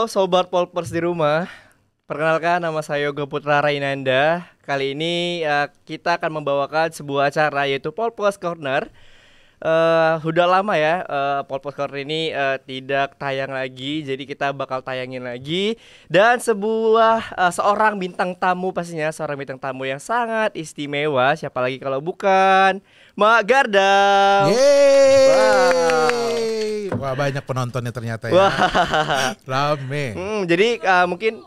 Halo Sobat Polpers di rumah. Perkenalkan nama saya Yoga Putra Rainanda. Kali ini kita akan membawakan sebuah acara yaitu Polpers Corner. Udah lama ya Polpers Corner ini tidak tayang lagi, jadi kita bakal tayangin lagi. Dan seorang bintang tamu, pastinya seorang bintang tamu yang sangat istimewa. Siapa lagi kalau bukan Mak Gardam. Yeay. Wah, banyak penontonnya ternyata ya. Wah. Rame. Jadi mungkin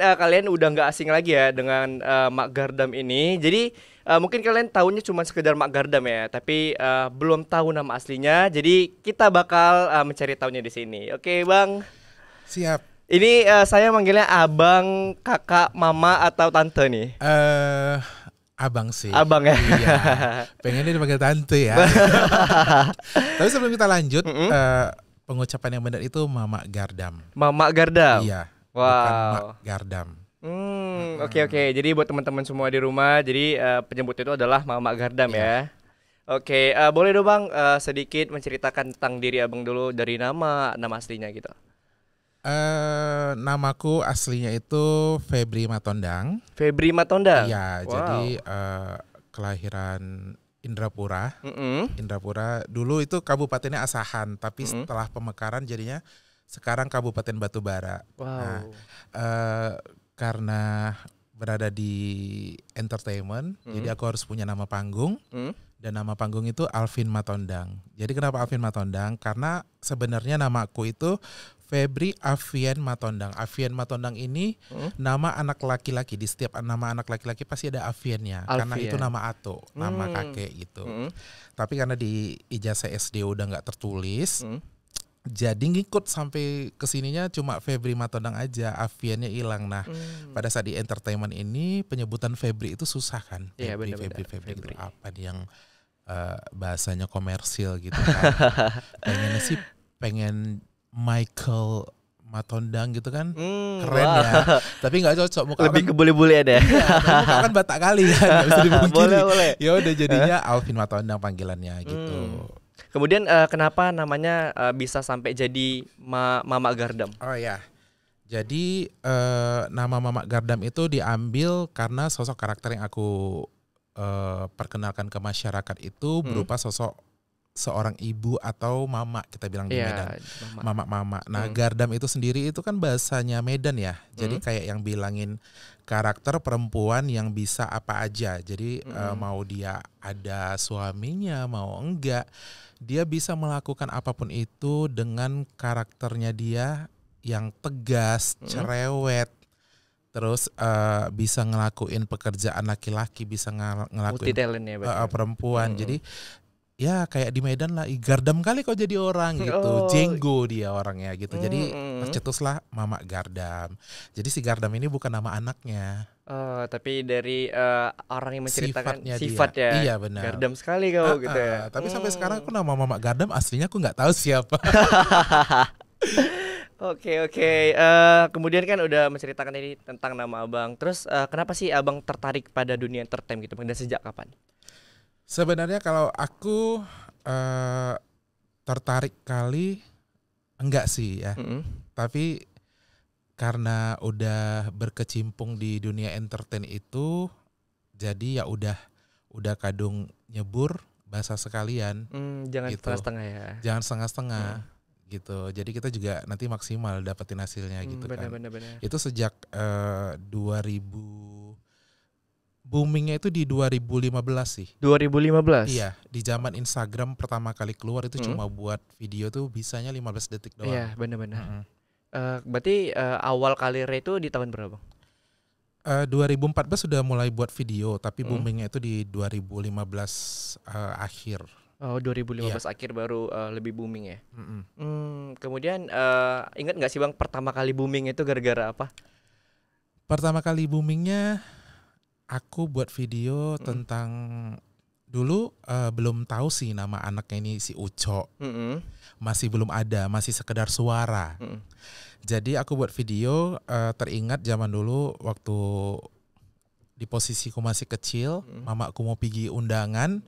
kalian udah nggak asing lagi ya dengan Mak Gardam ini. Jadi mungkin kalian tahunya cuma sekedar Mak Gardam ya, tapi belum tahu nama aslinya. Jadi kita bakal mencari tahunya di sini. Oke, Bang. Siap. Ini saya manggilnya abang, kakak, mama atau tante nih? Abang sih. Abang ya. Iya. Pengennya dipanggil tante ya. Tapi sebelum kita lanjut, pengucapan yang benar itu Mama Gardam. Mama Gardam. Iya. Wow. Bukan Mak Gardam. Oke. Jadi buat teman-teman semua di rumah, jadi penyebut itu adalah Mama Gardam ya. Oke, boleh dong Bang sedikit menceritakan tentang diri Abang dulu, dari nama aslinya gitu. Namaku aslinya itu Febri Matondang. Febri Matondang. Iya, Wow. jadi kelahiran Indrapura. Indrapura dulu itu kabupatennya Asahan, tapi setelah pemekaran jadinya sekarang Kabupaten Batubara. Wow. Nah, karena berada di entertainment, jadi aku harus punya nama panggung. Dan nama panggung itu Alvin Matondang. Jadi kenapa Alvin Matondang? Karena sebenarnya namaku itu Febri Avian Matondang. Avian Matondang ini nama anak laki-laki. Di setiap nama anak laki-laki pasti ada Aviannya. Karena itu nama Ato, nama kakek gitu. Tapi karena di ijazah SD udah nggak tertulis, jadi ngikut sampai kesininya cuma Febri Matondang aja, Aviannya hilang. Nah, pada saat di entertainment ini penyebutan Febri itu susah kan? Iya, Febri benar. gitu. Apa nih yang bahasanya komersil gitu kan? Pengennya sih pengen Michael Matondang gitu kan, keren ya. Tapi nggak cocok muka Lebih kan, ke bule-bule ada. iya, muka kan Batak kali kan, nggak bisa dipungkiri. Boleh. Ya udah jadinya Alvin Matondang panggilannya gitu. Kemudian kenapa namanya bisa sampai jadi Mama Gardam? Oh ya, jadi nama Mama Gardam itu diambil karena sosok karakter yang aku perkenalkan ke masyarakat itu berupa sosok seorang ibu atau mama, kita bilang di Medan, mama. Nah, Gardam itu sendiri itu kan bahasanya Medan ya, jadi kayak yang bilangin karakter perempuan yang bisa apa aja. Jadi mau dia ada suaminya, mau enggak, dia bisa melakukan apapun itu dengan karakternya dia yang tegas, cerewet. Terus bisa ngelakuin pekerjaan laki-laki, bisa ngelakuin perempuan. Jadi ya kayak di Medan lah, Gardam kali kok jadi orang gitu. Jenggo dia orangnya gitu. Jadi tercetuslah Mama Gardam. Jadi si Gardam ini bukan nama anaknya. Tapi dari orang yang menceritakan sifat ya. Iya benar. Gardam sekali kau gitu ya. Tapi sampai sekarang aku nama Mama Gardam aslinya aku nggak tahu siapa. Oke. Kemudian kan udah menceritakan ini tentang nama abang. Terus kenapa sih abang tertarik pada dunia entertainment gitu? Dan sejak kapan? Sebenarnya kalau aku tertarik kali enggak sih ya. Tapi karena udah berkecimpung di dunia entertain itu, jadi ya udah kadung nyebur bahasa sekalian. Jangan gitu. setengah-setengah ya. Jangan setengah-setengah gitu. Jadi kita juga nanti maksimal dapetin hasilnya gitu kan. Benar. Itu sejak 2000 boomingnya itu di 2015 sih. 2015? Iya, di zaman Instagram pertama kali keluar itu cuma buat video tuh bisanya 15 detik doang. Iya, benar. Berarti awal karirnya itu di tahun berapa? 2014 sudah mulai buat video, tapi boomingnya itu di 2015 akhir. Oh, 2015 akhir baru lebih booming ya. Kemudian ingat nggak sih Bang pertama kali booming itu gara-gara apa? Pertama kali boomingnya aku buat video tentang, dulu belum tahu sih nama anaknya ini si Uco. Masih belum ada, masih sekedar suara. Jadi aku buat video, teringat zaman dulu waktu di posisiku masih kecil, mamaku mau pergi undangan,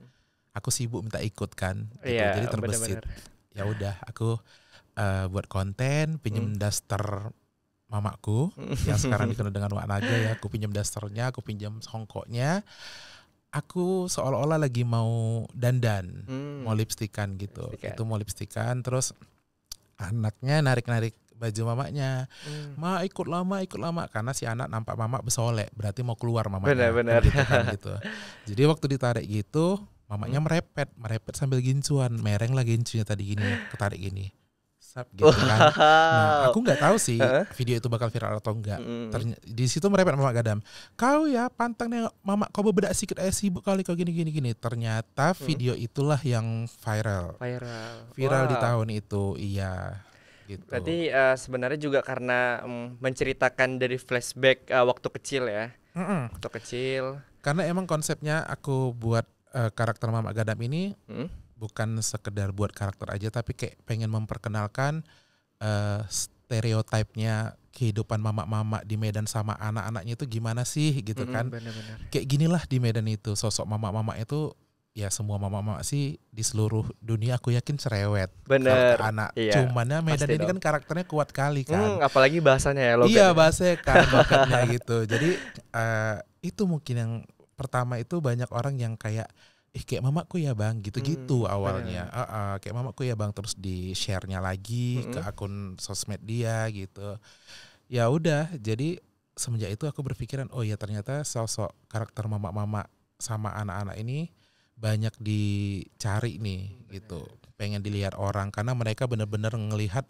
aku sibuk minta ikut kan. Gitu. Iya, jadi terbesit. Ya udah, aku buat konten, pinjem daster mamaku yang sekarang dikenal dengan Wak Naga ya. Aku pinjam dasternya, aku pinjam songkoknya. Aku seolah-olah lagi mau dandan, mau lipstikan gitu. Itu mau lipstikan, terus anaknya narik-narik baju mamanya. Ma ikut lama karena si anak nampak mama besolek, berarti mau keluar mamanya. Benar. Gitu. Jadi waktu ditarik gitu, mamanya merepet sambil gincuan, mereng lah gincunya tadi gini, ketarik gini. Gitu kan. Nah, aku nggak tahu sih video itu bakal viral atau enggak. Di situ merepet Mama Gadam. Kau ya pantang nengok mama, kau bebedak sikit sibuk kali kau gini. Ternyata video itulah yang viral di tahun itu. Iya. Gitu. Berarti sebenarnya juga karena menceritakan dari flashback waktu kecil ya. Waktu kecil. Karena emang konsepnya aku buat karakter Mama Gadam ini bukan sekedar buat karakter aja, tapi kayak pengen memperkenalkan stereotipnya kehidupan mama-mama di Medan sama anak-anaknya itu gimana sih gitu kan. Bener-bener. Kayak ginilah di Medan itu, sosok mama-mama itu ya semua mama-mama sih di seluruh dunia aku yakin cerewet. Bener. Anak. Iya, Cuman Medan ini kan karakternya kuat kali kan. Apalagi bahasanya ya. Iya bahasanya kan bakatnya gitu. Jadi itu mungkin yang pertama itu banyak orang yang kayak kayak mamaku ya bang gitu-gitu awalnya. Kayak mamaku ya bang, terus di share-nya lagi ke akun sosmed dia gitu. Ya udah, jadi semenjak itu aku berpikiran oh ya ternyata sosok karakter mama-mama sama anak-anak ini banyak dicari nih gitu. Pengen dilihat orang karena mereka benar-benar ngelihat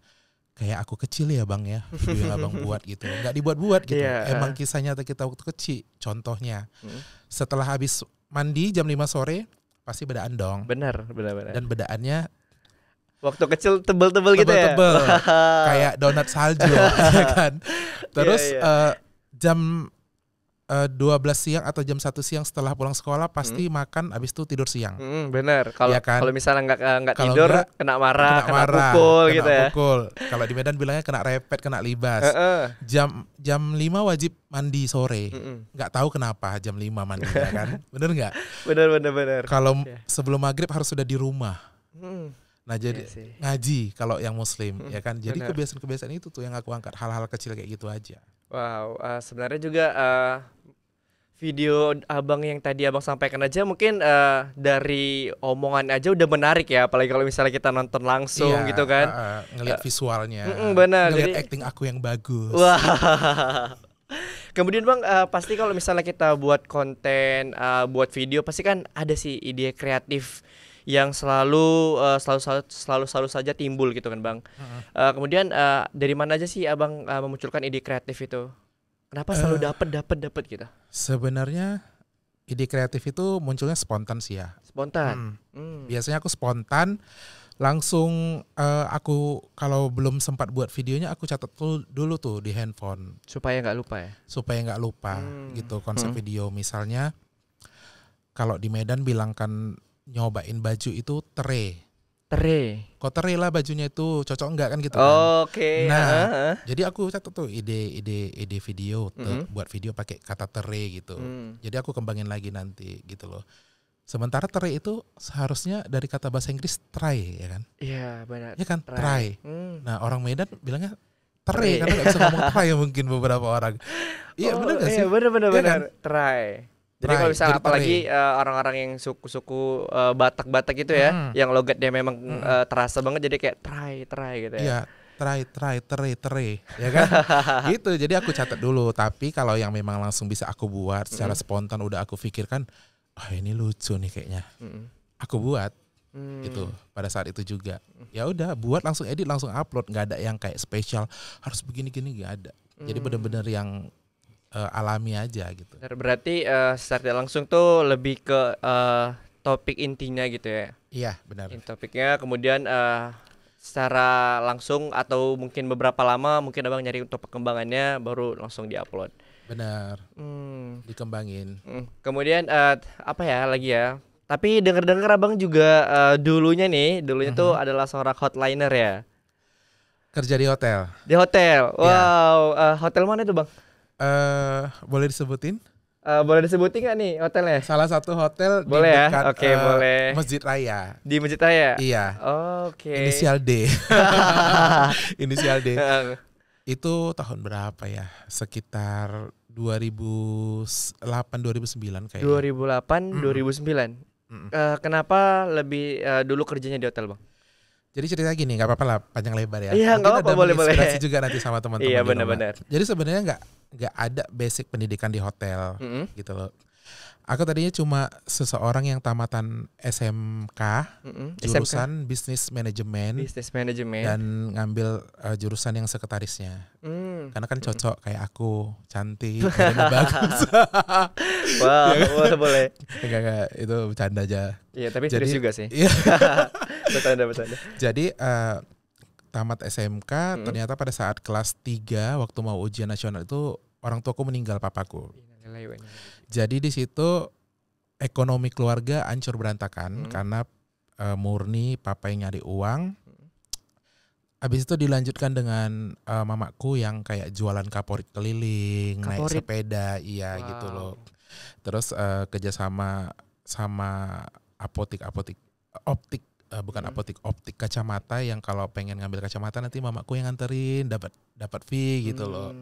kayak aku kecil ya bang ya, video yang abang buat gitu. Nggak dibuat-buat gitu. Emang kisah nyata kita waktu kecil. Contohnya setelah habis mandi jam 5 sore pasti bedaan dong. Benar. Dan bedaannya waktu kecil tebel-tebel gitu ya. Kayak donat salju ya kan. Terus jam 12 siang atau jam 1 siang setelah pulang sekolah pasti makan, habis itu tidur siang. Benar. Kalau ya kan? Kalau misalnya nggak tidur kena marah, kena pukul gitu ya. Kalau di Medan bilangnya kena repet, kena libas. Jam 5 wajib mandi sore. Nggak tahu kenapa jam 5 mandi ya kan. Bener nggak? Bener. Kalau sebelum maghrib harus sudah di rumah. Nah jadi ngaji kalau yang muslim ya kan. Jadi kebiasaan-kebiasaan itu tuh yang aku angkat, hal-hal kecil kayak gitu aja. Wow, sebenarnya juga video abang yang tadi abang sampaikan aja mungkin dari omongan aja udah menarik ya, apalagi kalau misalnya kita nonton langsung gitu kan. Ngelihat visualnya, benar, ngelihat acting aku yang bagus. Wah. Kemudian bang, pasti kalau misalnya kita buat konten, buat video, pasti kan ada sih ide kreatif yang selalu saja timbul gitu kan bang. Kemudian dari mana aja sih abang memunculkan ide kreatif itu? Kenapa selalu dapat gitu? Sebenarnya ide kreatif itu munculnya spontan sih ya. Spontan. Biasanya aku spontan, langsung aku kalau belum sempat buat videonya aku catat dulu tuh di handphone. Supaya nggak lupa ya? Supaya nggak lupa gitu konsep video. Misalnya kalau di Medan bilang kan nyobain baju itu tere. Kok tere lah bajunya itu, cocok enggak kan gitu kan. Oke. Nah, jadi aku catat tuh ide video tuh, buat video pakai kata tere gitu. Jadi aku kembangin lagi nanti gitu loh. Sementara tere itu seharusnya dari kata bahasa Inggris try ya kan. Iya benar. Ya kan try. Nah orang Medan bilangnya tere karena nggak bisa ngomong try mungkin beberapa orang. Iya benar nggak sih? Iya benar. Ya kan? Try. Jadi kalau misalnya apalagi orang-orang yang suku-suku Batak-Batak gitu ya, yang logatnya memang terasa banget, jadi kayak try gitu ya. Iya, try, tere, ya kan? Gitu. Jadi aku catat dulu. Tapi kalau yang memang langsung bisa aku buat secara spontan, udah aku pikirkan, ini lucu nih kayaknya. Aku buat gitu pada saat itu juga. Ya udah, buat langsung edit, langsung upload. Nggak ada yang kayak spesial harus begini-gini, nggak ada. Jadi benar-benar yang alami aja gitu. Berarti secara tidak langsung tuh lebih ke topik intinya gitu ya. Iya benar. Topiknya kemudian secara langsung atau mungkin beberapa lama mungkin abang nyari untuk perkembangannya baru langsung diupload. Benar. Dikembangin. Kemudian apa ya lagi ya? Tapi dengar abang juga dulunya tuh adalah seorang hotliner ya. Kerja di hotel. Di hotel. Wow. Hotel mana itu bang? Boleh disebutin? Boleh disebutin nggak nih hotelnya? Salah satu hotel di Boleh ya? dekat Oke, boleh. Masjid Raya. Di Masjid Raya? Iya. Oke. Inisial D. Inisial D. Itu tahun berapa ya? Sekitar 2008 2009 kayaknya. 2008 2009. Kenapa lebih dulu kerjanya di hotel, Bang? Jadi cerita gini, nggak apa-apa lah panjang lebar ya. Iya, nggak apa-apa, boleh. Inspirasi juga nanti sama teman-teman. Iya, di rumah. benar-benar. Jadi sebenarnya nggak ada basic pendidikan di hotel gitu loh. Aku tadinya cuma seseorang yang tamatan SMK, jurusan bisnis manajemen, dan ngambil jurusan yang sekretarisnya. Karena kan cocok kayak aku, cantik, badannya bagus. Wah, boleh. Enggak, itu bercanda aja. Iya, tapi serius juga sih. Iya. Bercanda. Jadi tamat SMK, ternyata pada saat kelas 3 waktu mau ujian nasional itu orang tuaku meninggal, papaku. Jadi di situ ekonomi keluarga hancur berantakan karena murni papa yang nyari uang. Habis itu dilanjutkan dengan mamaku yang kayak jualan kaporit keliling, naik sepeda, gitu loh. Terus kerjasama sama optik kacamata yang kalau pengen ngambil kacamata nanti mamaku yang nganterin, dapat fee gitu loh.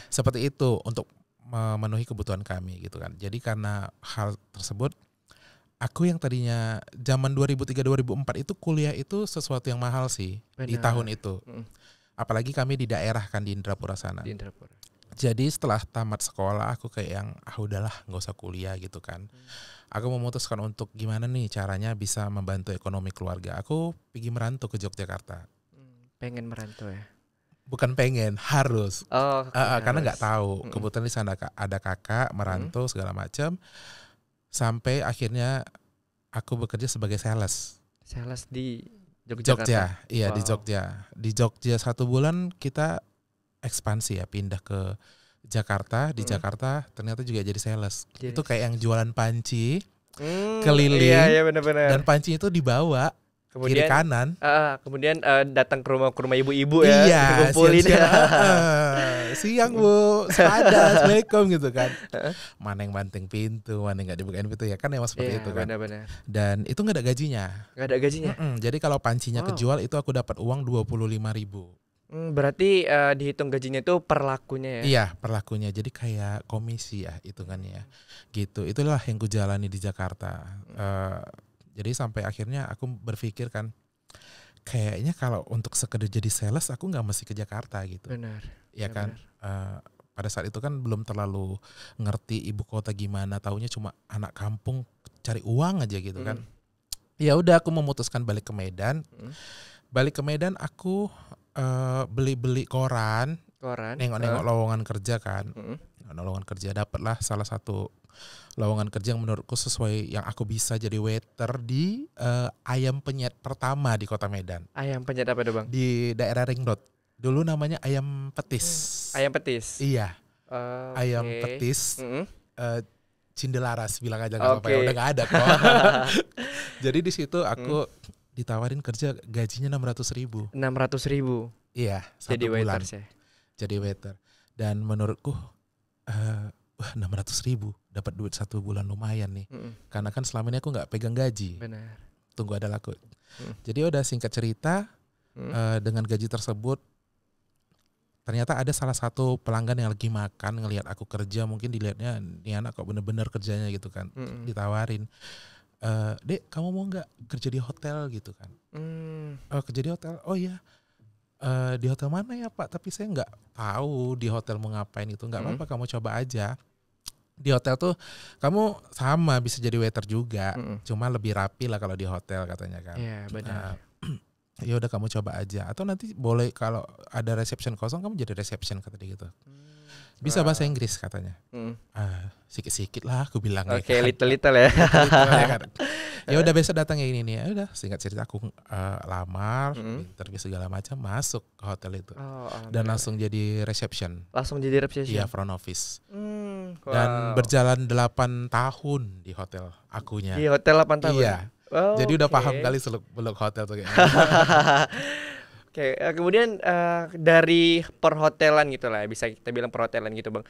Seperti itu untuk memenuhi kebutuhan kami gitu kan. Jadi karena hal tersebut, aku yang tadinya zaman 2003-2004 itu kuliah itu sesuatu yang mahal sih. Benar. Di tahun itu. Apalagi kami di daerah kan di Indrapura sana. Jadi setelah tamat sekolah aku kayak yang udahlah nggak usah kuliah gitu kan. Aku memutuskan untuk gimana nih caranya bisa membantu ekonomi keluarga. Aku pergi merantau ke Yogyakarta. Pengen merantau ya? Bukan pengen, harus. Karena nggak tahu. Kebetulan di sana ada kakak merantau segala macam. Sampai akhirnya aku bekerja sebagai sales. Sales di Yogyakarta. Iya, di Jogja. Di Jogja 1 bulan kita ekspansi ya, pindah ke Jakarta. Di Jakarta ternyata juga jadi sales. Itu kayak yang jualan panci keliling. Iya, benar-benar. Dan panci itu dibawa kiri kanan. Kemudian datang ke rumah ibu-ibu ya. Iya, siang Bu, ada, assalamualaikum gitu kan. Mana yang banting pintu, mana yang nggak dibukain pintu ya kan, emang seperti itu kan. Benar-benar. Dan itu nggak ada gajinya. Nggak ada gajinya. Jadi kalau pancinya kejual itu aku dapat uang 25.000. Berarti dihitung gajinya itu per lakunya ya? Iya, per lakunya. Jadi kayak komisi ya hitungannya. Gitu. Itulah yang ku jalani di Jakarta. Jadi sampai akhirnya aku berpikir kan, kayaknya kalau untuk sekedar jadi sales aku nggak mesti ke Jakarta gitu. Benar. Ya kan. Pada saat itu kan belum terlalu ngerti ibu kota gimana, taunya cuma anak kampung cari uang aja gitu kan. Ya udah aku memutuskan balik ke Medan. Balik ke Medan aku beli koran, nengok lowongan kerja kan. Lowongan kerja, dapatlah salah satu lowongan kerja yang menurutku sesuai yang aku bisa, jadi waiter di Ayam Penyet pertama di Kota Medan. Ayam Penyet apa itu Bang? Di daerah Ring Road. Dulu namanya Ayam Petis. Ayam Petis? Iya. Ayam Petis. Cindelaras bilang aja nggak apa-apa ya, udah nggak ada kok. Jadi di situ aku ditawarin kerja gajinya 600.000. 600.000. Iya, 1 jadi bulan. Waiter, jadi waiter. Dan menurutku 600.000 dapat duit 1 bulan lumayan nih. Karena kan selama ini aku nggak pegang gaji. Benar. Tunggu ada laku. Jadi udah singkat cerita, dengan gaji tersebut ternyata ada salah satu pelanggan yang lagi makan ngelihat aku kerja, mungkin dilihatnya nih anak kok bener-bener kerjanya gitu kan. Ditawarin, Dek kamu mau nggak kerja di hotel gitu kan. Kerja di hotel, oh iya. Di hotel mana ya Pak? Tapi saya nggak tahu di hotel mau ngapain itu. Nggak apa-apa, kamu coba aja. Di hotel tuh kamu sama bisa jadi waiter juga, cuma lebih rapi lah kalau di hotel katanya kan. Iya benar. Ya udah kamu coba aja. Atau nanti boleh kalau ada reception kosong kamu jadi reception kata dia gitu. Bisa bahasa Inggris katanya. Sikit-sikit lah aku bilang. Oke, little ya. Ya udah besok datang ya ini nih. Ya udah singkat cerita aku lamar, interview segala macam, masuk ke hotel itu. Dan langsung jadi reception. Langsung jadi reception. Iya, front office. Dan berjalan 8 tahun di hotel akunya. Di hotel 8 tahun. Iya. Jadi udah paham kali seluk-beluk hotel tuh kayaknya. Oke, kemudian dari perhotelan gitu lah, bisa kita bilang perhotelan gitu Bang.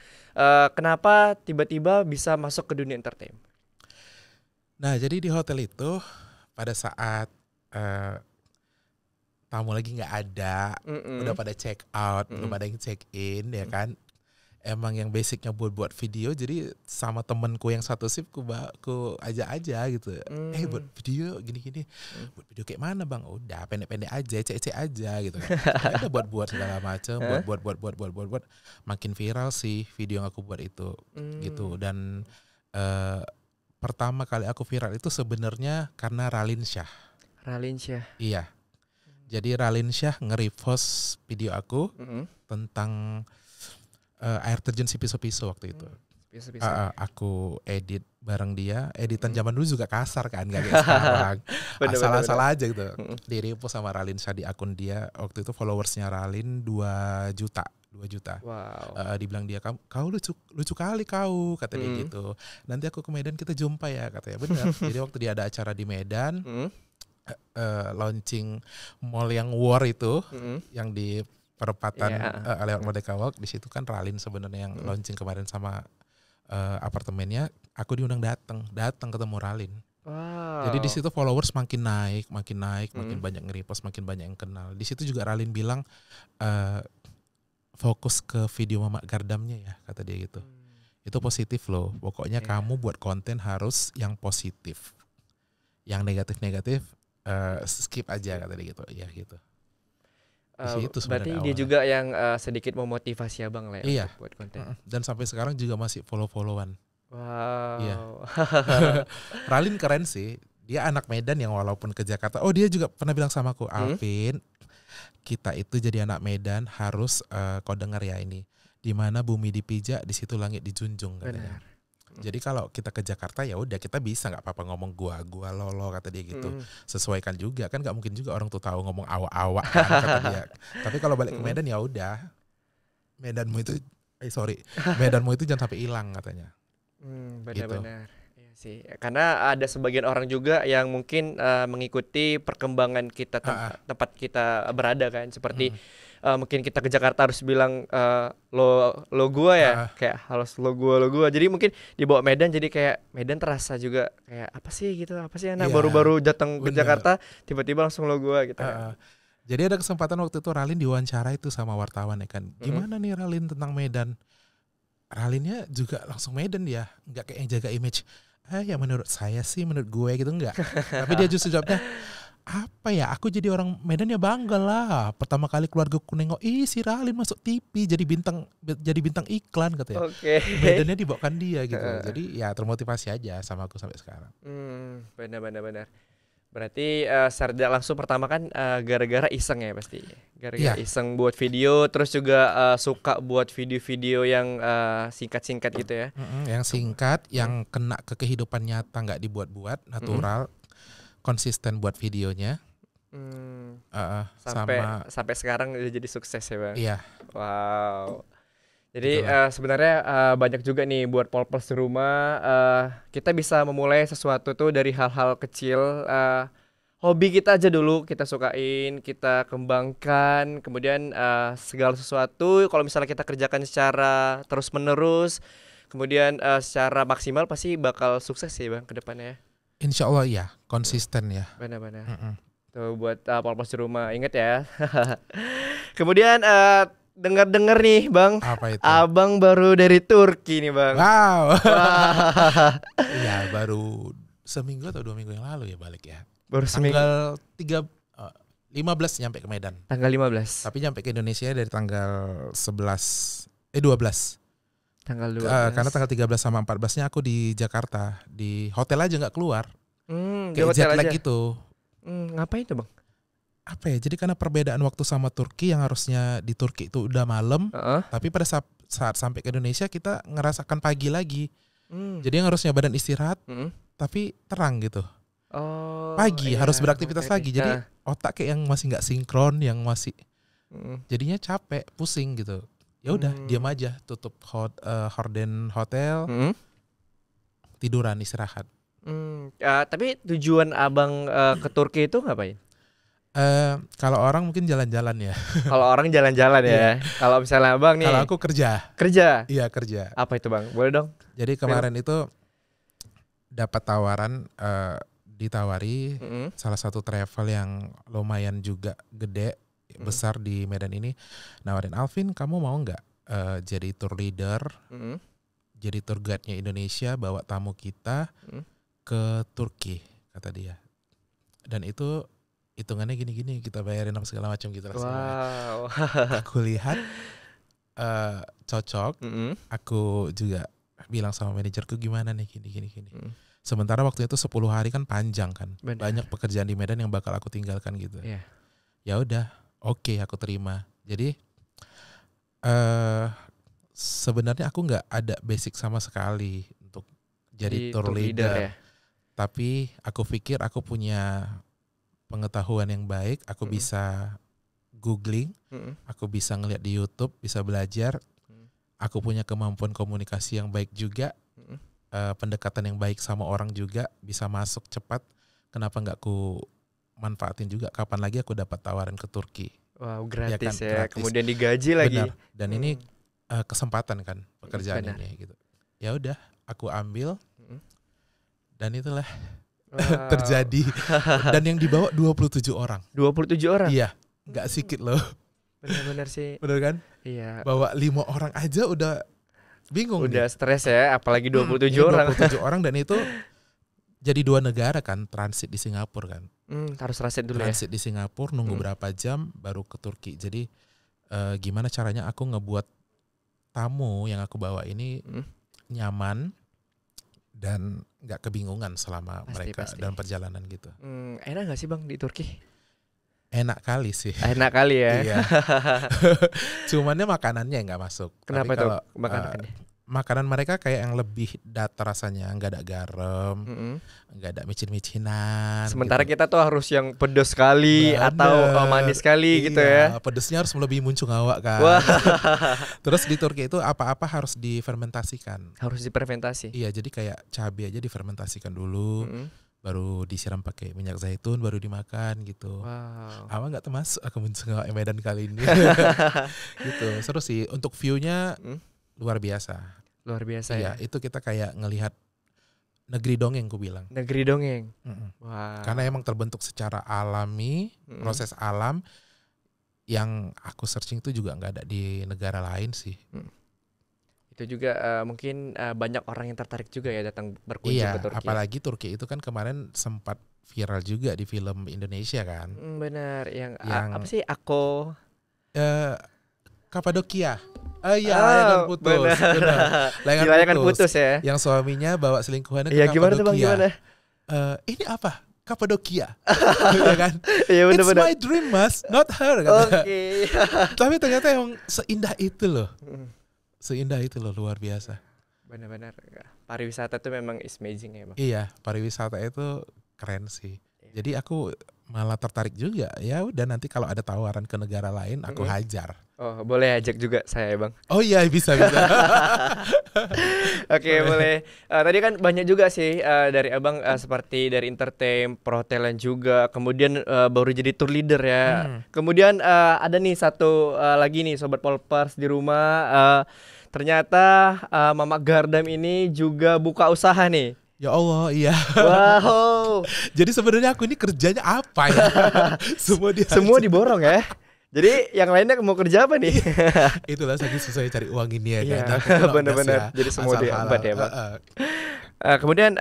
Kenapa tiba-tiba bisa masuk ke dunia entertain? Nah, jadi di hotel itu pada saat eh, tamu lagi nggak ada, udah Mm-mm. pada check out, belum Mm-mm. ada yang check in, ya kan? Emang yang basicnya buat video, jadi sama temenku yang satu shift ku aja gitu. Buat Mm. video gini-gini, Mm. buat video kayak mana bang? Udah pendek-pendek aja, cek aja gitu kan. Ya udah buat segala macam, Hah? buat, makin viral sih video yang aku buat itu, gitu. Mm. Dan eh, pertama kali aku viral itu sebenarnya karena Ralin Syah. Ralinsyah. Iya, jadi Ralin Syah nge-repost video aku Mm-mm. tentang air terjun si Piso-Piso waktu itu. Bisa-bisa. Aku edit bareng dia. Editan Mm. zaman dulu juga kasar kan, gak kayak sekarang. Asal-asal Bener-bener. aja gitu. Di repost sama Ralin Syah di akun dia. Waktu itu followersnya Ralin 2 juta. 2 juta. Wow. Dibilang dia, kau lucu kali kau, kata dia Mm. gitu. Nanti aku ke Medan kita jumpa ya, katanya. Benar. Jadi waktu dia ada acara di Medan, Mm. launching mall yang war itu, Mm. yang di Iya. perempatan lewat Merdeka Walk, di situ kan Ralin sebenarnya yang Mm. launching kemarin sama apartemennya. Aku diundang datang ketemu Ralin. Jadi di Wow. situ followers makin naik, makin Mm. banyak nge-repost, makin banyak yang kenal. Di situ juga Ralin bilang eh, fokus ke video Mamak Gardamnya ya, kata dia gitu. Itu positif loh. Pokoknya Iya. kamu buat konten harus yang positif. Yang negatif-negatif skip aja, kata dia gitu. Iya gitu. Di situ Berarti sebenarnya dia awalnya. juga yang sedikit memotivasi abang lah ya Iya. untuk buat konten. Dan sampai sekarang juga masih follow-followan. Iya. Wow. Ralin keren sih. Dia anak Medan yang walaupun ke Jakarta. Oh, dia juga pernah bilang sama aku, Hmm? Alvin, kita itu jadi anak Medan harus kau dengar ya ini. Di mana bumi dipijak, di situ langit dijunjung, katanya. Benar. Jadi kalau kita ke Jakarta ya udah kita bisa, nggak apa-apa ngomong gua lolo, kata dia gitu. Mm. Sesuaikan juga kan, nggak mungkin juga orang tuh tahu ngomong awak-awak kan, kata dia. Tapi kalau balik ke Mm. Medan ya udah. Medanmu itu jangan sampai hilang, katanya. Gitu. Benar-benar. Iya sih. Karena ada sebagian orang juga yang mungkin mengikuti perkembangan kita Ah, ah. tempat kita berada kan. Seperti Mm. mungkin kita ke Jakarta harus bilang lo gua ya, Ah, ah. kayak harus lo gua. Jadi mungkin dibawa Medan jadi kayak Medan terasa juga kayak apa sih gitu, apa sih anak Iya, baru-baru datang ke bener. Jakarta tiba-tiba langsung lo gua gitu Ah, kan. ah. Jadi ada kesempatan waktu itu Ralin diwawancara itu sama wartawan ya kan. Mm-mm. Gimana nih Ralin tentang Medan? Ralinnya juga langsung Medan dia, nggak kayak yang jaga image. Ya menurut saya sih, menurut gue gitu enggak. Tapi dia justru jawabnya, apa ya? Aku jadi orang Medan ya bangga lah. Pertama kali keluarga ku nengok, si Ralin masuk TV jadi bintang iklan, katanya. Oke. Medannya dibawakan dia gitu. Jadi ya termotivasi aja sama aku sampai sekarang. Benar. Berarti secara tidak langsung pertama kan gara-gara iseng ya pasti. Gara-gara Iya. iseng buat video, terus juga suka buat video-video yang singkat-singkat gitu ya. Yang singkat, yang kena ke kehidupan nyata, nggak dibuat-buat, natural, konsisten buat videonya. Sampai sekarang udah jadi sukses ya bang. Iya. Wow. Jadi Itulah. sebenarnya banyak juga nih buat polpers di rumah. Kita bisa memulai sesuatu tuh dari hal-hal kecil. Hobi kita aja dulu kita sukain, kita kembangkan. Kemudian segala sesuatu kalau misalnya kita kerjakan secara terus-menerus, kemudian secara maksimal pasti bakal sukses sih bang ke depannya. Insya Allah ya, konsisten ya. Benar-benar. Mm-mm. Tuh buat polpers di rumah, inget ya. Kemudian dengar-dengar nih bang, Apa itu? abang baru dari Turki nih bang. Wow. Wah. Ya baru seminggu atau 2 minggu yang lalu ya balik ya. Baru seminggu. Tanggal 15 nyampe ke Medan. Tanggal 15. Tapi nyampe ke Indonesia dari tanggal 12. Tanggal 12. Karena tanggal 13 sama 14-nya aku di Jakarta. Di hotel aja nggak keluar. Di Kayak hotel jet lag aja. gitu. Ngapain tuh bang? Apa ya? Jadi karena perbedaan waktu sama Turki, yang harusnya di Turki itu udah malam, tapi pada saat sampai ke Indonesia kita ngerasakan pagi lagi. Jadi yang harusnya badan istirahat, tapi terang gitu. Oh, Pagi iya, harus beraktivitas oke. lagi. Jadi otak kayak yang masih nggak sinkron, yang masih jadinya capek, pusing gitu. Ya udah, diam aja, tutup horden hotel, tiduran, istirahat. Tapi tujuan abang ke Turki itu ngapain? Kalau orang mungkin jalan-jalan ya. Kalau orang jalan-jalan ya. Kalau misalnya Abang nih. Kalau aku kerja. Kerja. Iya kerja. Apa itu Bang? Boleh dong? Jadi kemarin itu dapat tawaran, ditawari salah satu travel yang lumayan juga gede, besar di Medan ini, nawarin, Alvin kamu mau nggak jadi tour leader, jadi tour guide-nya Indonesia, bawa tamu kita ke Turki, kata dia. Dan itu hitungannya gini-gini, kita bayarin apa segala macam gitu lah. Wow. Aku lihat cocok. Aku juga bilang sama manajerku gimana nih gini. Sementara waktu itu 10 hari kan panjang kan. Benar. Banyak pekerjaan di Medan yang bakal aku tinggalkan gitu. Yeah. Ya udah, oke, aku terima. Jadi sebenarnya aku nggak ada basic sama sekali untuk jadi tour leader. Ya? Tapi aku pikir aku punya pengetahuan yang baik, aku bisa googling, aku bisa ngeliat di YouTube, bisa belajar, aku punya kemampuan komunikasi yang baik juga, pendekatan yang baik sama orang juga, bisa masuk cepat. Kenapa nggak aku manfaatin juga? Kapan lagi aku dapat tawaran ke Turki? Wow, gratis kan, ya, gratis. Kemudian digaji lagi. Benar. Dan ini kesempatan kan pekerjaan ini gitu. Ya udah, aku ambil. Dan itulah terjadi. Dan yang dibawa 27 orang. 27 orang? Iya, nggak sedikit loh. Benar-benar sih. Bener kan? Iya. Bawa 5 orang aja udah bingung. Udah stres ya, apalagi 27 orang. 27 orang dan itu jadi 2 negara kan, transit di Singapura kan. Harus transit dulu transit di Singapura, nunggu berapa jam baru ke Turki. Jadi gimana caranya aku ngebuat tamu yang aku bawa ini nyaman dan nggak kebingungan selama mereka dalam perjalanan gitu. Enak nggak sih Bang di Turki? Enak kali sih. Enak kali ya. Iya. Cumannya makanannya nggak masuk. Kenapa itu makanannya? Makanan mereka kayak yang lebih datar rasanya, nggak ada garam, nggak ada micin-micinan. Sementara gitu. kita tuh harus yang pedas sekali atau manis sekali gitu ya. Pedesnya harus lebih muncul ngawak kan. Terus di Turki itu apa-apa harus difermentasikan. Harus difermentasi. Iya, jadi kayak cabai aja difermentasikan dulu. Baru disiram pakai minyak zaitun, baru dimakan gitu. Wow. Awal nggak termasuk aku mencoba Medan kali ini. Gitu. Seru sih. Untuk view-nya luar biasa. Luar biasa ya. Itu kita kayak ngelihat negeri dongeng, ku bilang. Negeri dongeng. Wow. Karena emang terbentuk secara alami, proses alam yang aku searching itu juga nggak ada di negara lain sih. Itu juga mungkin banyak orang yang tertarik juga ya datang berkunjung ke Turki. Iya, apalagi Turki itu kan kemarin sempat viral juga di film Indonesia kan. Benar, yang apa sih Ako? Kapadokia. Layangan putus. Benar. Layangan putus ya. Yang suaminya bawa selingkuhannya ke Kapadokia. Gimana tuh Bang, gimana? Ini apa? Kapadokia. Ya kan? Iya benar. It's my dream mas, not her. Oke. Tapi ternyata emang seindah itu loh. Seindah itu loh, luar biasa. Benar-benar. Pariwisata tuh memang is amazing ya Bang. Iya, pariwisata itu keren sih. Jadi aku malah tertarik juga. Ya udah, nanti kalau ada tawaran ke negara lain aku hajar. Oh, boleh ajak juga saya Bang. Oh iya, bisa. Oke, boleh. Tadi kan banyak juga sih dari Abang seperti dari entertain, perhotelan juga. Kemudian baru jadi tour leader ya. Kemudian ada nih satu lagi nih Sobat Polpers di rumah. Ternyata Mama Gardam ini juga buka usaha nih. Ya Allah, iya. Wow. Jadi sebenarnya aku ini kerjanya apa ya? Semua diborong ya. Jadi yang lainnya mau kerja apa nih? Itulah saking susah cari uang ini ya. Iya, benar-benar. Jadi semua diembat ya Bang. Kemudian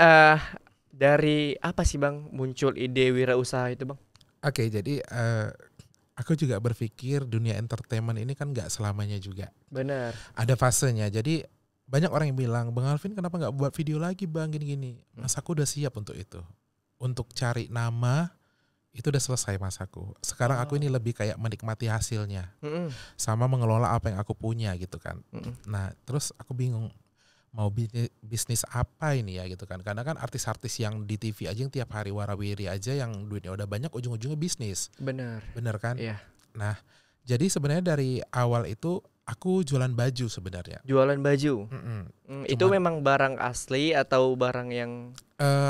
dari apa sih Bang muncul ide wirausaha itu Bang? Oke, jadi aku juga berpikir dunia entertainment ini kan nggak selamanya juga. Benar. Ada fasenya. Jadi banyak orang yang bilang, Bang Alvin kenapa nggak buat video lagi Bang gini-gini. Mas aku udah siap untuk itu. Untuk cari nama itu udah selesai masaku. Sekarang aku ini lebih kayak menikmati hasilnya. Sama mengelola apa yang aku punya gitu kan. Nah terus aku bingung mau bisnis apa ini ya gitu kan. Karena kan artis-artis yang di TV aja yang tiap hari warawiri aja yang duitnya udah banyak ujung-ujungnya bisnis. Benar kan? Iya. Nah jadi sebenarnya dari awal itu aku jualan baju sebenarnya. Jualan baju? Itu memang barang asli atau barang yang?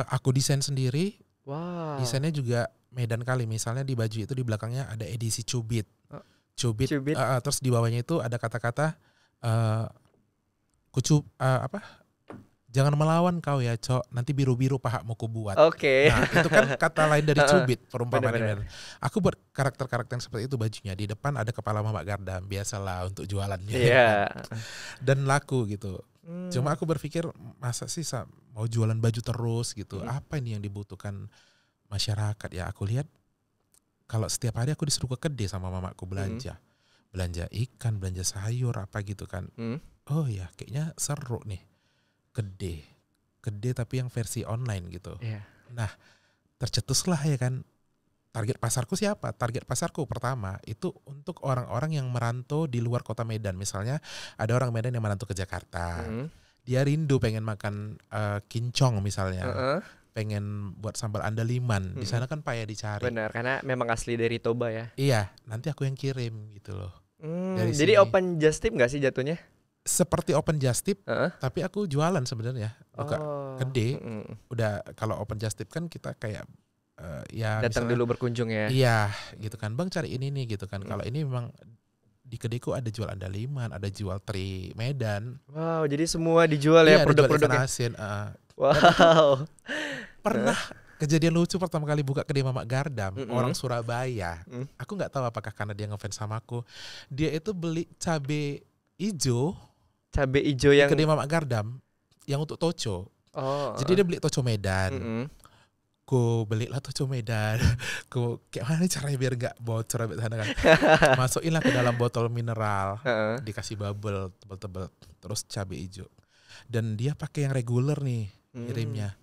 Aku desain sendiri. Wow. Desainnya juga Medan kali, misalnya di baju itu di belakangnya ada edisi Cubit. Oh, Cubit, Cubit. terus di bawahnya itu ada kata-kata eh kucu apa? Jangan melawan kau ya, Cok. Nanti biru-biru pahamu ku buat. Oke. Nah, itu kan kata lain dari Cubit, perumpamaan Benar-benar. Medan. Aku buat karakter-karakter yang seperti itu bajunya. Di depan ada kepala Mamak Gardam, biasalah untuk jualannya. Iya. Dan laku gitu. Hmm. Cuma aku berpikir masa sih mau jualan baju terus gitu. Apa ini yang dibutuhkan masyarakat ya? Aku lihat kalau setiap hari aku disuruh ke kedai sama mamaku belanja. Belanja ikan, belanja sayur apa gitu kan. Oh ya, kayaknya seru nih. Kedai tapi yang versi online gitu. Iya. Nah, tercetuslah ya kan. Target pasarku siapa? Target pasarku pertama itu untuk orang-orang yang merantau di luar kota Medan. Misalnya ada orang Medan yang merantau ke Jakarta. Dia rindu pengen makan kincong misalnya. Pengen buat sambal andaliman. Di sana kan payah dicari. Benar, karena memang asli dari Toba ya. Iya, nanti aku yang kirim gitu loh. Dari Jadi sini. open just tip nggak sih jatuhnya? Seperti open just tip, tapi aku jualan sebenarnya. Buka kedai. Udah kalau open just tip kan kita kayak ya datang misalnya, dulu berkunjung ya. Iya, gitu kan. Bang cari ini nih gitu kan. Kalau ini memang di kedaiku ada jual andaliman, ada jual teri Medan. Wow, jadi semua dijual ya Iya, produk-produknya. asin. Wow. Pernah kejadian lucu pertama kali buka kedai Mamak Gardam, orang Surabaya. Aku nggak tahu apakah karena dia ngefans sama aku. Dia itu beli cabe ijo. Cabe ijo yang kedai Mamak Gardam yang untuk toco. Jadi dia beli toco Medan. Ku belilah toco Medan. Ku kayak mana caranya biar nggak bocor abis sana kan. Masukinlah ke dalam botol mineral. Dikasih bubble tebel-tebel. Terus cabe ijo. Dan dia pakai yang reguler nih kirimnya.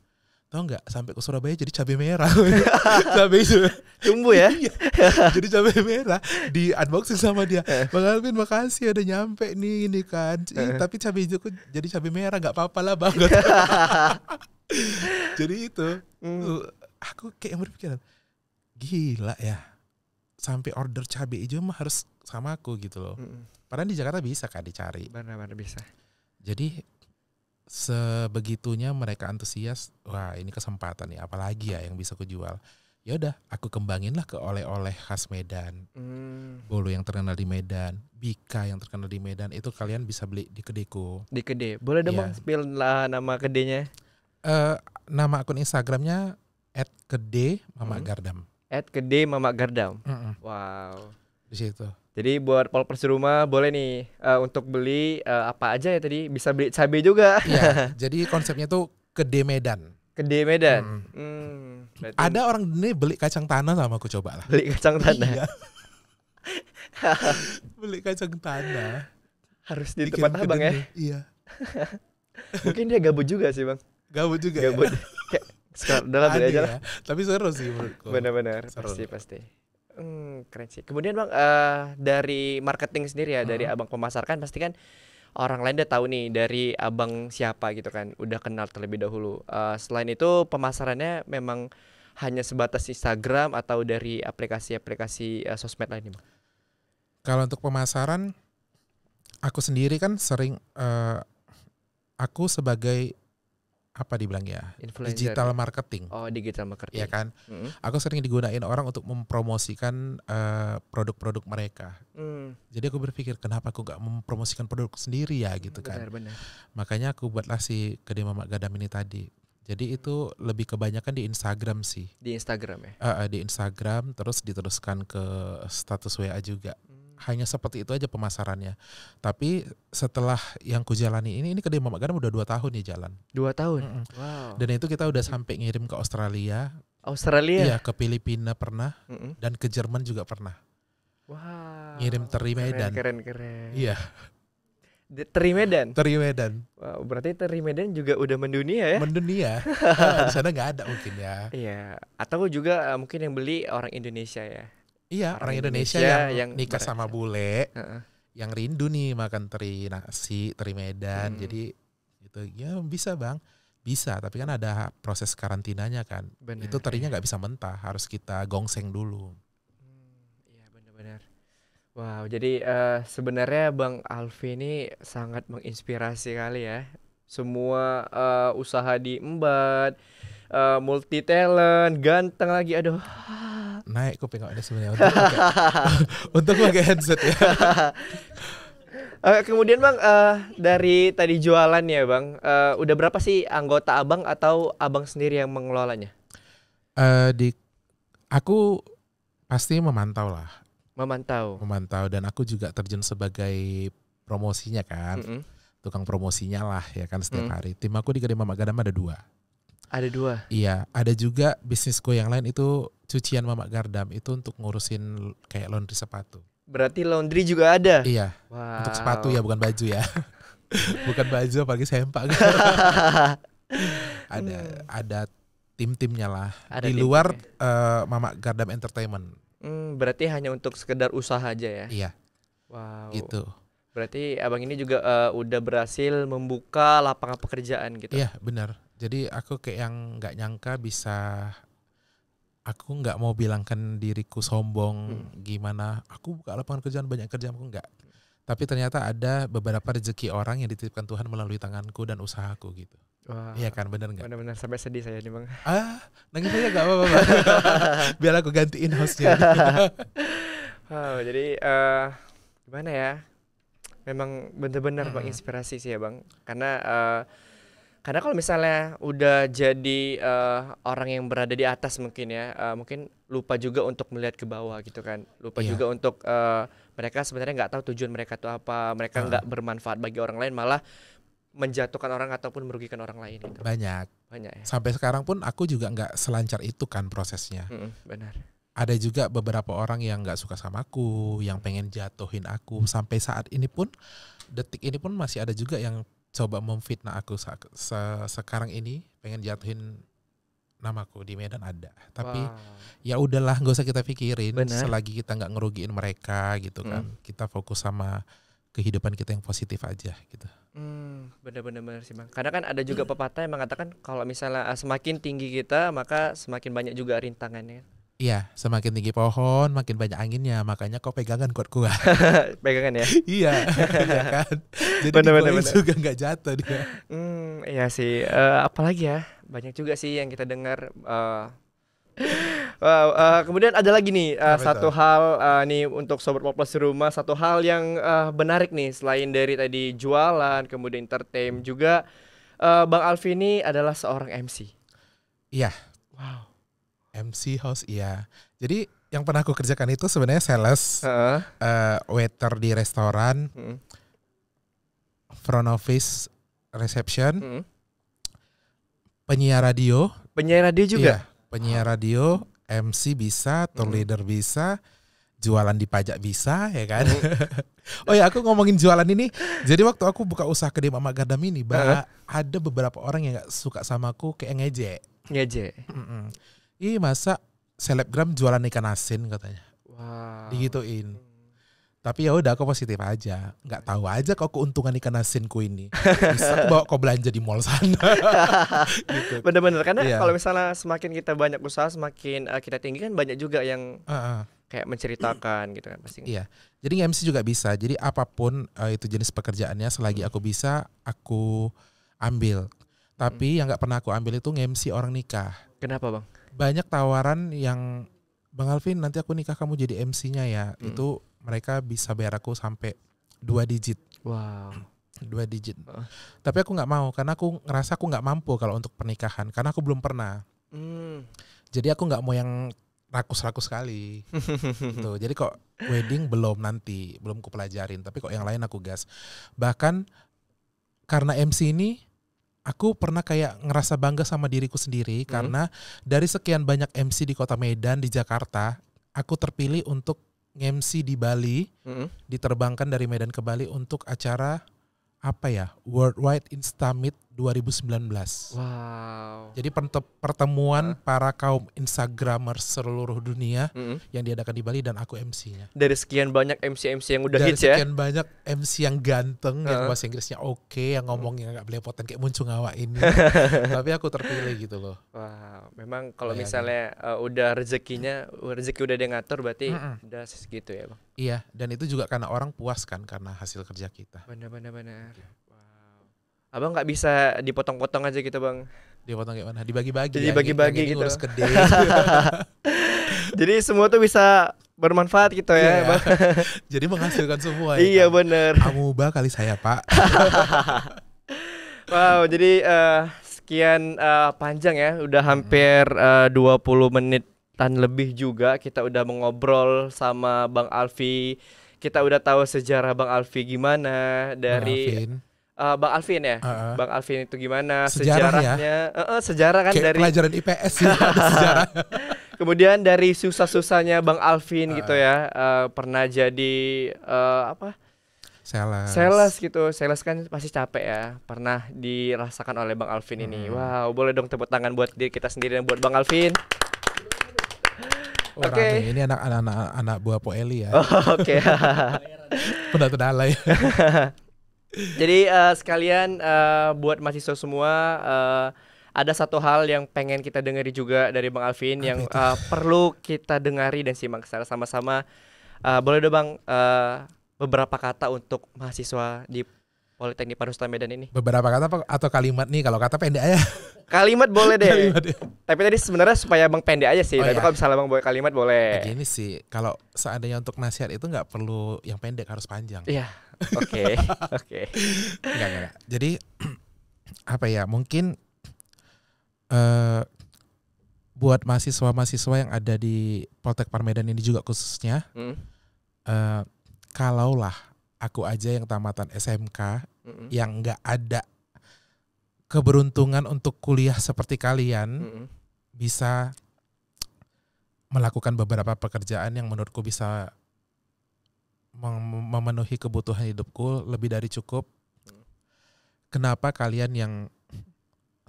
Tahu nggak sampai ke Surabaya jadi cabai merah. Cabai itu tumbuh ya. Jadi cabai merah di unboxing sama dia. Bang Alvin makasih ada nyampe nih ini kan. Tapi cabai hijau jadi cabai merah nggak apa-apa lah bang. Jadi itu aku kayak berpikiran gila ya. Sampai order cabai hijau mah harus sama aku gitu loh. Padahal di Jakarta bisa kan dicari. Benar-benar bisa. Jadi sebegitunya mereka antusias, wah ini kesempatan nih, apalagi ya yang bisa kujual. Ya udah, aku kembangin lah ke oleh-oleh khas Medan. Bolu yang terkenal di Medan, bika yang terkenal di Medan, itu kalian bisa beli di kedaiku. Di kedai. Boleh dong bang spill lah nama kedainya. Nama akun Instagramnya @kedai_mamakgardam. @kedai_mamakgardam. Wow. Di situ. Jadi buat polpers rumah boleh nih untuk beli apa aja ya tadi, bisa beli cabai juga. Iya, jadi konsepnya tuh kedai Medan. Kedai Medan. Ada orang ini beli kacang tanah sama aku coba lah. Beli kacang tanah. Iya. Beli kacang tanah. Harus di tempat abang ya. Iya. Mungkin dia gabut juga sih bang. Gabut juga. Gabut. Ya? Sekarang udah beli aja lah. Ya. Tapi seru sih menurutku. Benar-benar. Pasti. Keren sih. Kemudian bang dari marketing sendiri ya, dari abang pemasar kan pasti kan orang lain udah tahu nih dari abang siapa gitu kan, udah kenal terlebih dahulu. Selain itu pemasarannya memang hanya sebatas Instagram atau dari aplikasi-aplikasi sosmed lain nih bang? Kalau untuk pemasaran, aku sendiri kan sering aku sebagai apa dibilang ya, Influencer. digital marketing. Oh, digital marketing. Iya kan? Aku sering digunain orang untuk mempromosikan produk-produk mereka. Jadi aku berpikir kenapa aku gak mempromosikan produk sendiri ya gitu kan. Benar. Makanya aku buatlah si kedai Mamak Gardam ini tadi. Jadi itu lebih kebanyakan di Instagram sih. Di Instagram ya? Di Instagram, terus diteruskan ke status WA juga. Hanya seperti itu aja pemasarannya. Tapi setelah yang kujalani ini kedai Mamak Gardam udah 2 tahun ya jalan. 2 tahun? Wow. Dan itu kita udah sampai ngirim ke Australia. Iya, ke Filipina pernah. Dan ke Jerman juga pernah. Wow. Ngirim teri Medan. Keren. Iya. Teri Medan? Teri Medan. Wow, berarti teri Medan juga udah mendunia ya? Mendunia. Di sana nggak ada mungkin ya. Iya. Atau juga mungkin yang beli orang Indonesia ya? Iya, orang Indonesia yang nikah sama bule, yang rindu nih makan teri nasi, teri Medan. Jadi itu ya bisa bang, bisa. Tapi kan ada proses karantinanya kan. Bener, itu terinya nggak bisa mentah, harus kita gongseng dulu. Iya benar-benar. Wow, jadi sebenarnya Bang Alfi ini sangat menginspirasi kali ya. Semua usaha diembat, multi talent, ganteng lagi, aduh. naik kuping awak ini sebenarnya untuk pakai headset ya. Kemudian Bang, dari tadi jualan ya Bang, udah berapa sih anggota Abang atau Abang sendiri yang mengelolanya? Di aku pasti memantau lah, Memantau. dan aku juga terjun sebagai promosinya kan, Mm-mm. tukang promosinya lah ya kan setiap Mm. hari. Tim aku di Kedai Mama Gardam ada 2. Ada 2. Iya, ada juga bisnisku yang lain itu cucian Mama Gardam itu untuk ngurusin kayak laundry sepatu. Berarti laundry juga ada. Iya, Wow. untuk sepatu ya bukan baju ya. Bukan baju apalagi sempak. Ada tim-timnya lah. Ada Di luar tim-timnya. Mama Gardam Entertainment. Berarti hanya untuk sekedar usaha aja ya. Iya, Wow. gitu. Berarti Abang ini juga udah berhasil membuka lapangan pekerjaan gitu. Iya, benar. Jadi aku kayak yang nggak nyangka bisa. Aku nggak mau bilangkan diriku sombong gimana. Aku buka lapangan kerjaan banyak kerjaan, aku nggak. Tapi ternyata ada beberapa rezeki orang yang dititipkan Tuhan melalui tanganku dan usahaku gitu. Wah. Iya kan, benar nggak? Benar-benar sampai sedih saya nih Bang. Nangis aja nggak apa-apa. Bang. Biar aku gantiin hostnya. Wow, jadi gimana ya? Memang benar-benar menginspirasi sih ya Bang. Karena kalau misalnya udah jadi orang yang berada di atas mungkin ya, mungkin lupa juga untuk melihat ke bawah gitu kan. Lupa Iya. juga untuk mereka sebenarnya nggak tahu tujuan mereka tuh apa. Mereka nggak bermanfaat bagi orang lain, malah menjatuhkan orang ataupun merugikan orang lain gitu. Banyak ya. Sampai sekarang pun aku juga nggak selancar itu kan prosesnya. Benar. Ada juga beberapa orang yang nggak suka sama aku, yang pengen jatuhin aku. Sampai saat ini pun, detik ini pun masih ada juga yang coba memfitnah aku sekarang ini, pengen jatuhin namaku di Medan ada. Tapi ya udahlah, nggak usah kita pikirin. Benar. Selagi kita nggak ngerugiin mereka gitu kan, kita fokus sama kehidupan kita yang positif aja gitu. Benar-benar sih Bang. Karena kan ada juga pepatah yang mengatakan kalau misalnya semakin tinggi kita, maka semakin banyak juga rintangannya. Iya, semakin tinggi pohon, makin banyak anginnya. Makanya kau pegangan kuat-kuat. Pegangan ya. Iya, iya kan. Jadi Benar. juga nggak jatuh dia. Iya sih. Apalagi ya, banyak juga sih yang kita dengar. Kemudian ada lagi nih satu hal nih untuk Sobat Poples di rumah, satu hal yang menarik nih selain dari tadi jualan, kemudian entertain juga, Bang Alfi ini adalah seorang MC. Iya. Wow. MC host, iya. Jadi yang pernah aku kerjakan itu sebenarnya sales, waiter di restoran, front office, reception, penyiar radio. Penyiar radio juga? Iya, penyiar radio, MC bisa, tour leader bisa, jualan di pajak bisa, ya kan? Oh ya, aku ngomongin jualan ini. Jadi waktu aku buka usaha Kedai Mama Gardam ini, ada beberapa orang yang gak suka sama aku kayak ngejek. Ih, masa selebgram jualan ikan asin katanya. Wow. Digituin. Tapi ya udah, aku positif aja. Nggak tahu aja kok keuntungan ikan asinku ini. Bisa aku bawa kau belanja di mall sana. Gitu. Bener-bener, karena kalau misalnya semakin kita banyak usaha, semakin kita tinggi kan banyak juga yang kayak menceritakan gitu kan pasti. Iya. Jadi MC juga bisa. Jadi apapun itu jenis pekerjaannya, selagi aku bisa, aku ambil. Tapi yang nggak pernah aku ambil itu MC orang nikah. Kenapa Bang? Banyak tawaran yang, Bang Alvin nanti aku nikah kamu jadi MC-nya ya. Itu mereka bisa bayar aku sampai 2 digit. Wow. 2 digit. Tapi aku nggak mau karena aku ngerasa aku nggak mampu kalau untuk pernikahan karena aku belum pernah. Jadi aku nggak mau yang rakus-rakus sekali. Gitu. Jadi kok wedding belum kupelajarin. Tapi kok yang lain aku gas. Bahkan karena MC ini aku pernah kayak ngerasa bangga sama diriku sendiri karena dari sekian banyak MC di Kota Medan, di Jakarta, aku terpilih untuk MC di Bali, diterbangkan dari Medan ke Bali untuk acara Worldwide Instamit 2019. Wow. Jadi pertemuan para kaum Instagramers seluruh dunia yang diadakan di Bali dan aku MC-nya. Dari sekian banyak MC-MC yang udah Dari hits ya. sekian banyak MC yang ganteng, yang bahasa Inggrisnya oke, yang ngomongnya nggak belepotan kayak muncung awak ini. Tapi aku terpilih gitu loh. Wow, memang kalau misalnya udah rezeki udah dia ngatur berarti udah segitu ya Bang. Iya, dan itu juga karena orang puas kan karena hasil kerja kita. Benar. Wow. Abang nggak bisa dipotong-potong aja gitu Bang? Dipotong kayak mana? Dibagi-bagi. Dibagi-bagi gitu. Ngurus gede. Jadi semua tuh bisa bermanfaat gitu ya, Iya, Bang. Jadi menghasilkan semua ya Iya kan? bener. Amuba kali saya Pak. Wow, jadi sekian panjang ya, udah hampir 20 menitan lebih juga kita udah mengobrol sama Bang Alfi. Kita udah tahu sejarah Bang Alfi gimana Bang dari Alvin. Bang Alvin ya. Heeh. Bang Alvin itu gimana Sejarah ya? sejarahnya? Sejarah kan Kayak dari pelajaran IPS sih ada sejarah. kemudian dari susah-susahnya Bang Alvin gitu ya. Pernah jadi apa? Sales gitu. Sales kan pasti capek ya. Pernah dirasakan oleh Bang Alvin ini. Wow, boleh dong tepuk tangan buat diri kita sendiri dan buat Bang Alvin. Oh, Oke. rame. Ini anak buah Po Eli ya. Oke. Pendatang alay. Jadi sekalian buat mahasiswa semua ada satu hal yang pengen kita dengari juga dari Bang Alvin yang perlu kita dengari dan simak secara sama-sama. Boleh dong Bang beberapa kata untuk mahasiswa di Politeknik Panusutan Medan ini. Beberapa kata atau kalimat nih, kalau kata pendek aja. Kalimat boleh deh. Kalimat ya. Tapi tadi sebenarnya supaya Bang pendek aja sih. Oh, Tapi iya. kalau misalnya Bang boleh kalimat boleh. Gini sih, kalau seandainya untuk nasihat itu nggak perlu yang pendek, harus panjang. Iya. Oke. Oke. Enggak. Jadi apa ya? Mungkin buat mahasiswa-mahasiswa yang ada di Poltek Parmedan ini juga khususnya, kalaulah aku aja yang tamatan SMK yang nggak ada keberuntungan untuk kuliah seperti kalian, bisa melakukan beberapa pekerjaan yang menurutku bisa memenuhi kebutuhan hidupku lebih dari cukup. Kenapa kalian yang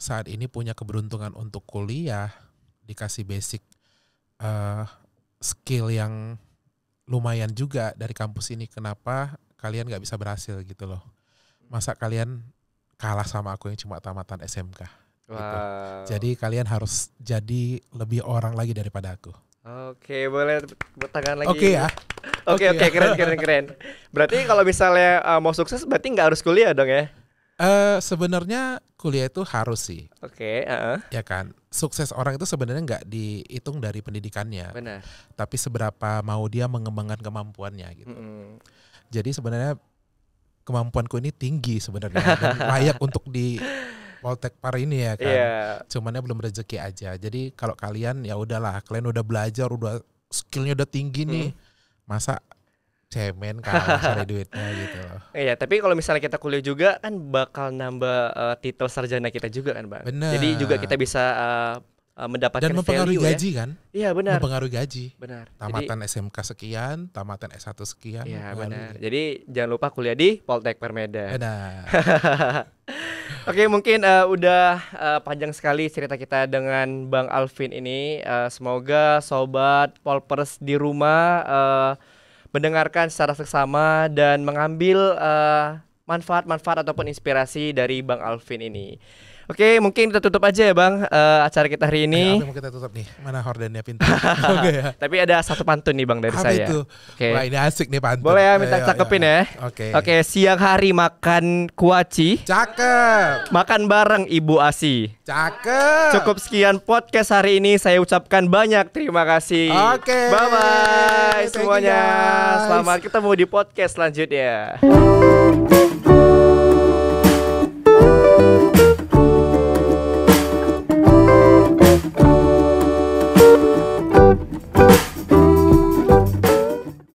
saat ini punya keberuntungan untuk kuliah, dikasih basic skill yang lumayan juga dari kampus ini, kenapa kalian gak bisa berhasil gitu loh? Masa kalian kalah sama aku yang cuma tamatan SMK gitu. Wow. Jadi kalian harus jadi lebih orang lagi daripada aku. Oke, boleh tepuk tangan lagi. Oke ya. Oke, keren. Berarti kalau misalnya mau sukses berarti nggak harus kuliah dong ya? Sebenarnya kuliah itu harus sih. Oke, Ya kan, sukses orang itu sebenarnya nggak dihitung dari pendidikannya, benar. tapi seberapa mau dia mengembangkan kemampuannya gitu. Jadi sebenarnya kemampuanku ini tinggi sebenarnya dan layak untuk di Poltek Par ini ya kan. Iya. Cumannya belum rezeki aja. Jadi kalau kalian ya udahlah, kalian udah belajar, udah skillnya udah tinggi nih, masa cemen kalah cari duitnya gitu. Iya, tapi kalau misalnya kita kuliah juga kan bakal nambah titel sarjana kita juga kan, Bang. Benar. Jadi juga kita bisa mendapatkan Dan mempengaruhi value gaji kan? ya. Iya, benar. Mempengaruhi gaji. Benar. Tamatan SMK sekian, tamatan S1 sekian. Iya, mempengaruhi. benar. Jadi jangan lupa kuliah di Poltek Parmedan. Benar. Oke, mungkin udah panjang sekali cerita kita dengan Bang Alvin ini. Semoga sobat Polpers di rumah mendengarkan secara seksama dan mengambil manfaat-manfaat ataupun inspirasi dari Bang Alvin ini. Oke, mungkin kita tutup aja ya Bang acara kita hari ini. Apa yang mau kita tutup nih? Mana hordennya pintu? Oke ya. Tapi ada satu pantun nih Bang dari Apa saya. itu? Oke. Wah, ini asik nih pantun. Boleh ya minta Ayo, cakepin ayo. ya. Oke. Oke, siang hari makan kuaci, Cakep. makan bareng Ibu Asi. Cakep. Cukup sekian podcast hari ini. Saya ucapkan banyak terima kasih. Oke. Bye-bye Thank you, semuanya. guys. Selamat ketemu di podcast selanjutnya.